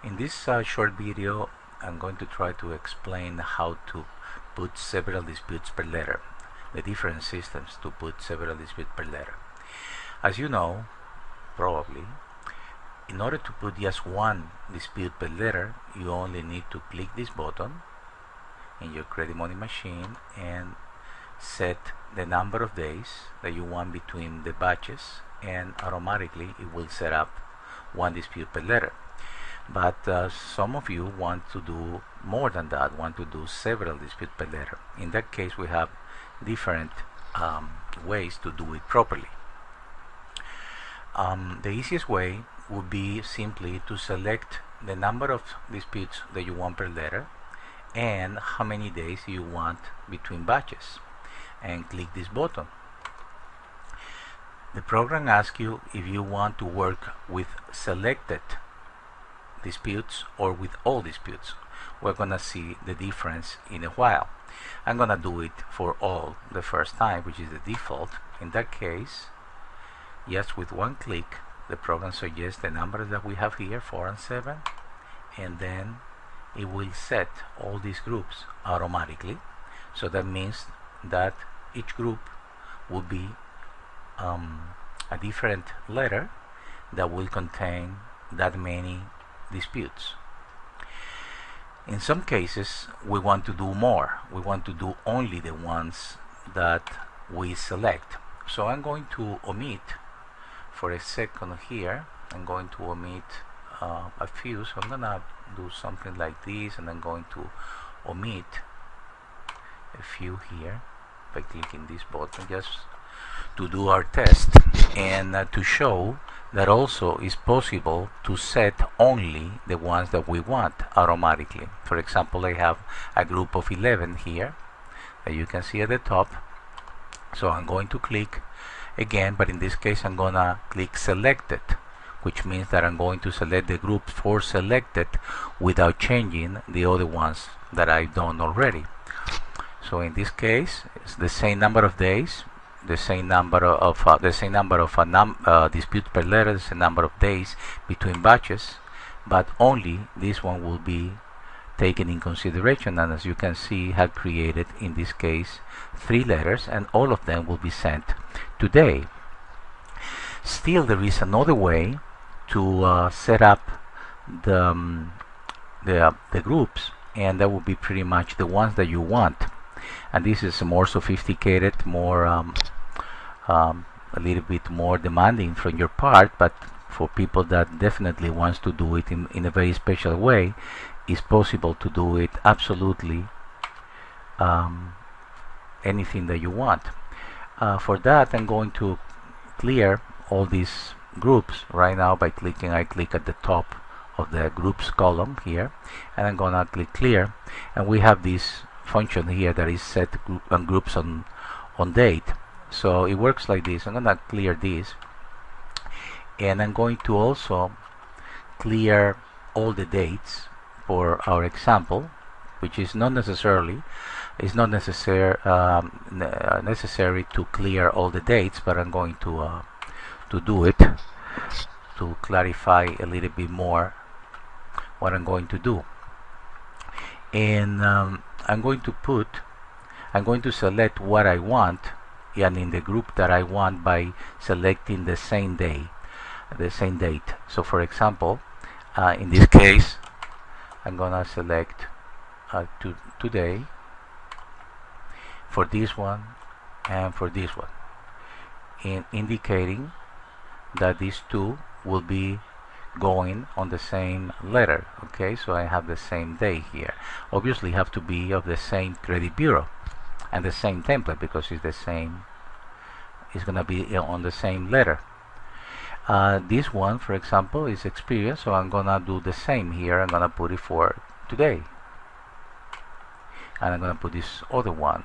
In this short video, I'm going to try to explain how to put several disputes per letter, the different systems to put several disputes per letter. As you know, probably, in order to put just one dispute per letter, you only need to click this button in your credit money machine and set the number of days that you want between the batches, and automatically it will set up one dispute per letter. But some of you want to do more than that, want to do several disputes per letter. In that case, we have different ways to do it properly. The easiest way would be simply to select the number of disputes that you want per letter and how many days you want between batches, and click this button. The program asks you if you want to work with selected disputes or with all disputes. We're gonna see the difference in a while. I'm gonna do it for all the first time, which is the default. In that case, just with one click, the program suggests the numbers that we have here, 4 and 7, and then it will set all these groups automatically. So that means that each group will be a different letter that will contain that many disputes. In some cases, we want to do more. We want to do only the ones that we select. So I'm going to omit for a second here. I'm going to omit a few. So I'm gonna do something like this, and I'm going to omit a few here by clicking this button, just to do our test and to show that also is possible to set only the ones that we want automatically. For example, I have a group of 11 here that you can see at the top. So I'm going to click again, but in this case I'm gonna click selected, which means that I'm going to select the group for selected without changing the other ones that I've done already. So in this case, it's the same number of days, the same number of disputes per letter, the same number of days between batches, but only this one will be taken in consideration. And as you can see, have created in this case 3 letters, and all of them will be sent today. Still, there is another way to set up the groups, and that will be pretty much the ones that you want. And this is more sophisticated, more a little bit more demanding from your part, but for people that definitely wants to do it in a very special way, it's possible to do it absolutely anything that you want. For that, I'm going to clear all these groups right now by clicking. I click at the top of the groups column here, and I'm gonna click clear, and we have this function here that is set groups on date. So it works like this. I'm gonna clear this, and I'm going to also clear all the dates for our example, which is not necessary necessary to clear all the dates, but I'm going to do it to clarify a little bit more what I'm going to do. And I'm going to select what I want, and in the group that I want, by selecting the same day, the same date. So for example, in this case, I'm gonna select today for this one and for this one, indicating that these two will be going on the same letter. Okay, so I have the same day here. Obviously have to be of the same credit bureau and the same template, because it's the same, it's gonna be on the same letter. This one, for example, is experience, so I'm gonna do the same here. I'm gonna put it for today, and I'm gonna put this other one,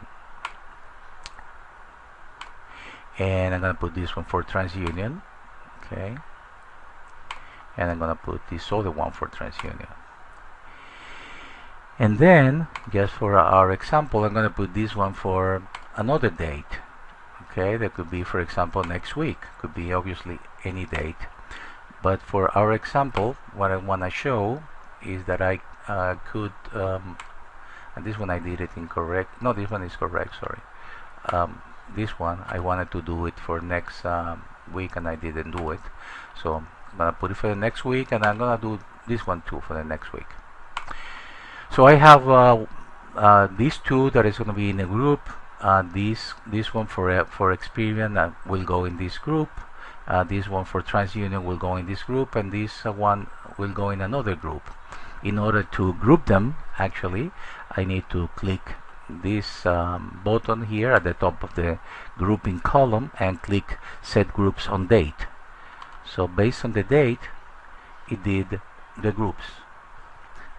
and I'm gonna put this one for TransUnion. Okay, and I'm gonna put this other one for TransUnion. And then, just for our example, I'm gonna put this one for another date. Okay, that could be, for example, next week, could be obviously any date. But for our example, what I want to show is that I could and this one I did it incorrect. No, this one is correct, sorry. This one I wanted to do it for next week and I didn't do it, so I'm gonna put it for the next week, and I'm gonna do this one too for the next week. So I have these two that is going to be in a group. This one for Experian will go in this group. This one for TransUnion will go in this group, and this one will go in another group. In order to group them, actually, I need to click this button here at the top of the grouping column and click Set Groups on Date. So based on the date, it did the groups.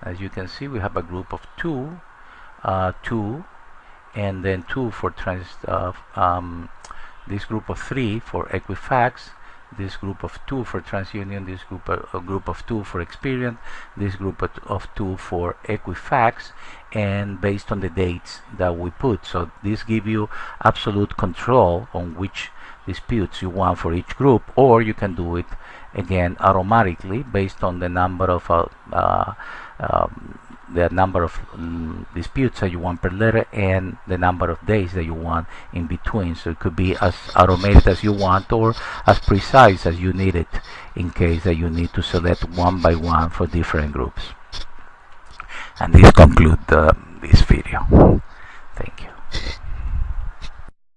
As you can see, we have a group of two, and then two for this group of three for Equifax, this group of two for TransUnion, this group of two for Experian, this group of two for Equifax, and based on the dates that we put. So this gives you absolute control on which disputes you want for each group, or you can do it again automatically based on the number of disputes that you want per letter and the number of days that you want in between. So it could be as automated as you want or as precise as you need it in case that you need to select one by one for different groups. And this concludes this video. Thank you.